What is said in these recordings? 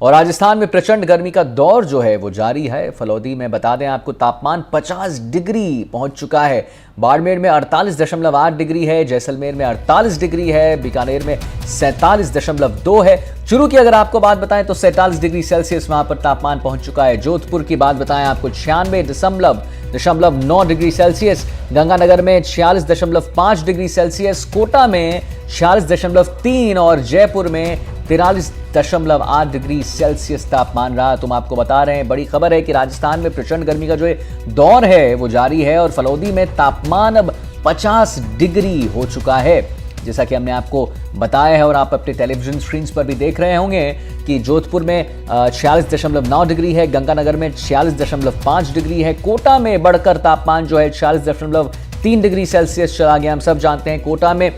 और राजस्थान में प्रचंड गर्मी का दौर जो है वो जारी है। फलौदी में बता दें आपको तापमान 50 डिग्री पहुंच चुका है। बाड़मेर में 48.8 डिग्री है, जैसलमेर में 48 डिग्री है, बीकानेर में 47.2 है। चूरू की अगर आपको बात बताएं तो 47 डिग्री सेल्सियस वहां पर तापमान पहुंच चुका है। जोधपुर की बात बताएं आपको 96.9 डिग्री सेल्सियस, गंगानगर में 46.5 डिग्री सेल्सियस, कोटा में 46.3 और जयपुर में 43.8 डिग्री सेल्सियस तापमान रहा। तुम आपको बता रहे हैं, बड़ी खबर है कि राजस्थान में प्रचंड गर्मी का जो दौर है वो जारी है और फलौदी में तापमान अब 50 डिग्री हो चुका है, जैसा कि हमने आपको बताया है और आप अपने टेलीविजन स्क्रीन पर भी देख रहे होंगे कि जोधपुर में 46.9 डिग्री है, गंगानगर में 46.5 डिग्री है, कोटा में बढ़कर तापमान जो है 46.3 डिग्री सेल्सियस चला गया। हम सब जानते हैं कोटा में,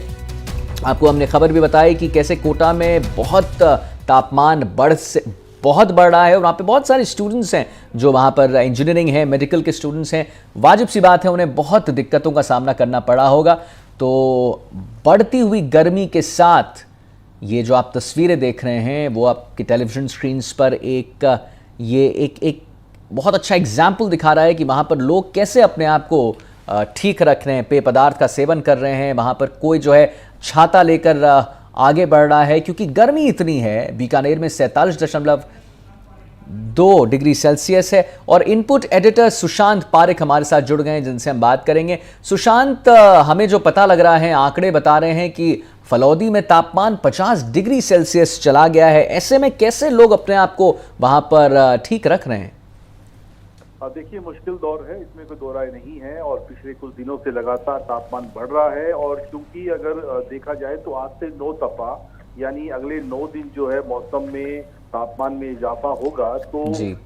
आपको हमने खबर भी बताई कि कैसे कोटा में बहुत तापमान बहुत बढ़ रहा है और वहाँ पे बहुत सारे स्टूडेंट्स हैं जो वहाँ पर इंजीनियरिंग है, मेडिकल के स्टूडेंट्स हैं। वाजिब सी बात है, उन्हें बहुत दिक्कतों का सामना करना पड़ा होगा। तो बढ़ती हुई गर्मी के साथ ये जो आप तस्वीरें देख रहे हैं वो आपकी टेलीविजन स्क्रीन्स पर एक बहुत अच्छा एग्जाम्पल दिखा रहा है कि वहाँ पर लोग कैसे अपने आप को ठीक रख रहे हैं, पेय पदार्थ का सेवन कर रहे हैं। वहाँ पर कोई जो है छाता लेकर आगे बढ़ रहा है क्योंकि गर्मी इतनी है। बीकानेर में 47.2 डिग्री सेल्सियस है। और इनपुट एडिटर सुशांत पारिक हमारे साथ जुड़ गए हैं जिनसे हम बात करेंगे। सुशांत, हमें जो पता लग रहा है, आंकड़े बता रहे हैं कि फलौदी में तापमान 50 डिग्री सेल्सियस चला गया है। ऐसे में कैसे लोग अपने आप को वहां पर ठीक रख रहे हैं? देखिए, मुश्किल दौर है, इसमें कोई दो राय नहीं है और पिछले कुछ दिनों से लगातार तापमान बढ़ रहा है। और क्योंकि अगर देखा जाए तो आज से 9 तपा यानी अगले 9 दिन जो है मौसम में तापमान में इजाफा होगा, तो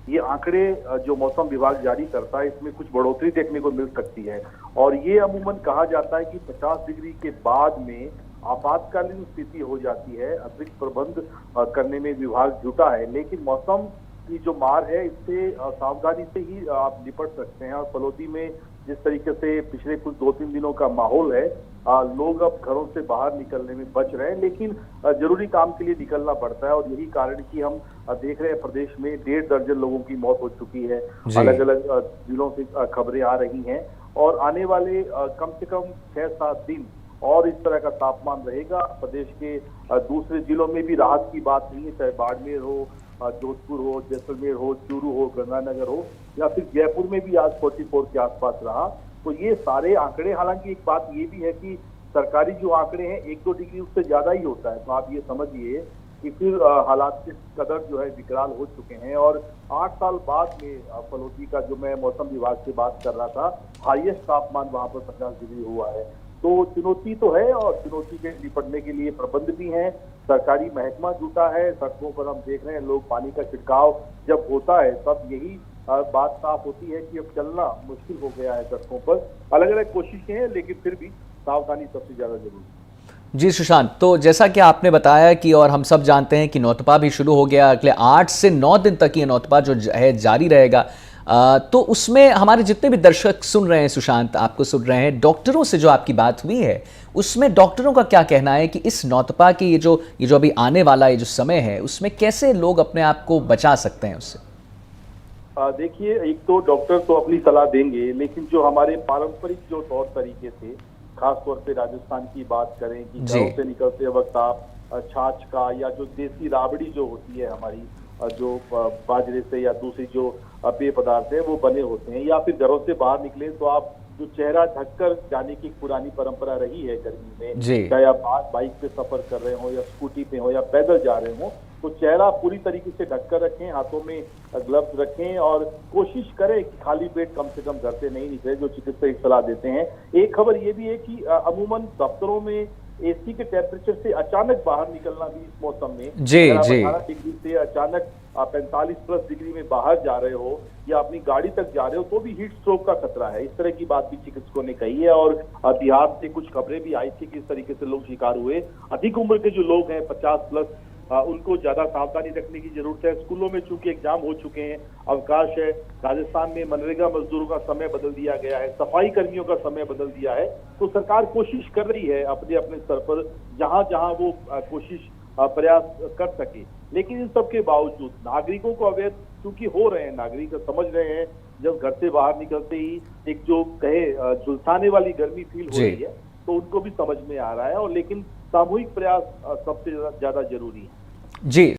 ये आंकड़े जो मौसम विभाग जारी करता है इसमें कुछ बढ़ोतरी देखने को मिल सकती है। और ये अमूमन कहा जाता है कि 50 डिग्री के बाद में आपातकालीन स्थिति हो जाती है। अतिरिक्त प्रबंध करने में विभाग जुटा है, लेकिन मौसम की जो मार है इससे सावधानी से ही आप निपट सकते हैं। और फलौदी में जिस तरीके से पिछले कुछ 2-3 दिनों का माहौल है, लोग अब घरों से बाहर निकलने में बच रहे हैं, लेकिन जरूरी काम के लिए निकलना पड़ता है। और यही कारण कि हम देख रहे हैं प्रदेश में 1.5 दर्जन लोगों की मौत हो चुकी है। अलग अलग जिलों से खबरें आ रही हैं और आने वाले कम से कम 6-7 दिन और इस तरह का तापमान रहेगा। प्रदेश के दूसरे जिलों में भी राहत की बात नहीं है, चाहे बाड़मेर हो, जोधपुर हो, जैसलमेर हो, चूरू हो, गंगानगर हो या फिर जयपुर में भी आज 44 के आसपास रहा। तो ये सारे आंकड़े, हालांकि एक बात ये भी है कि सरकारी जो आंकड़े हैं 1-2 डिग्री उससे ज्यादा ही होता है। तो आप ये समझिए कि फिर हालात किस कदर जो है विकराल हो चुके हैं। और 8 साल बाद में फलौदी का, जो मैं मौसम विभाग से बात कर रहा था, हाईएस्ट तापमान वहां पर 50 डिग्री हुआ है। तो चुनौती तो है और चुनौती के निपटने के लिए प्रबंध भी हैं, सरकारी महकमा जुटा है। सड़कों पर हम देख रहे हैं लोग, पानी का छिड़काव जब होता है तब यही बात साफ होती है कि अब चलना मुश्किल हो गया है सड़कों पर। अलग अलग कोशिशें हैं, लेकिन फिर भी सावधानी सबसे ज्यादा जरूरी है। जी सुशांत, तो जैसा कि आपने बताया कि और हम सब जानते हैं कि नौतपा भी शुरू हो गया, अगले 8 से 9 दिन तक ये नौतपा जो है जारी रहेगा। तो उसमें हमारे जितने भी दर्शक सुन रहे हैं, सुशांत आपको सुन रहे हैं, डॉक्टरों से जो आपकी बात हुई है उसमें डॉक्टरों का क्या कहना है कि इस नौतपा के ये जो अभी आने वाला ये जो समय है उसमें कैसे लोग अपने आप को बचा सकते हैं उससे? देखिए, एक तो डॉक्टर तो अपनी सलाह देंगे, लेकिन जो हमारे पारंपरिक जो तौर तरीके थे, खासतौर पे राजस्थान की बात करें कि घरों से निकलते वक्त आप छाछ का या जो देसी राबड़ी जो होती है हमारी, जो बाजरे से या दूसरी जो पेय पदार्थ है वो बने होते हैं, या फिर घरों से बाहर निकले तो आप जो चेहरा ढककर जाने की पुरानी परंपरा रही है गर्मी में, चाहे आप बाइक पे सफर कर रहे हो या स्कूटी पे हो या पैदल जा रहे हो, तो चेहरा पूरी तरीके से ढककर रखें, हाथों में ग्लव्स रखें और कोशिश करें कि खाली पेट कम से कम घर से नहीं निकले, जो चिकित्सक सलाह देते हैं। एक खबर ये भी है कि अमूमन दफ्तरों में एसी के टेम्परेचर से अचानक बाहर निकलना भी इस मौसम में 18 डिग्री से अचानक 45+ डिग्री में बाहर जा रहे हो या अपनी गाड़ी तक जा रहे हो तो भी हीट स्ट्रोक का खतरा है। इस तरह की बात भी चिकित्सकों ने कही है। और बिहार से कुछ खबरें भी आई थी कि इस तरीके से लोग शिकार हुए। अधिक उम्र के जो लोग हैं 50+, उनको ज्यादा सावधानी रखने की जरूरत है। स्कूलों में चूंकि एग्जाम हो चुके हैं, अवकाश है, राजस्थान में मनरेगा मजदूरों का समय बदल दिया गया है, सफाई कर्मियों का समय बदल दिया है, तो सरकार कोशिश कर रही है अपने अपने स्तर पर, जहां जहां वो कोशिश प्रयास कर सके। लेकिन इन सब के बावजूद नागरिकों को अवैध चूंकि हो रहे हैं, नागरिक समझ रहे हैं, जब घर से बाहर निकलते ही एक जो कहे झुलसाने वाली गर्मी फील हो रही है, तो उनको भी समझ में आ रहा है। और लेकिन सामूहिक प्रयास सबसे ज्यादा जरूरी है। जी।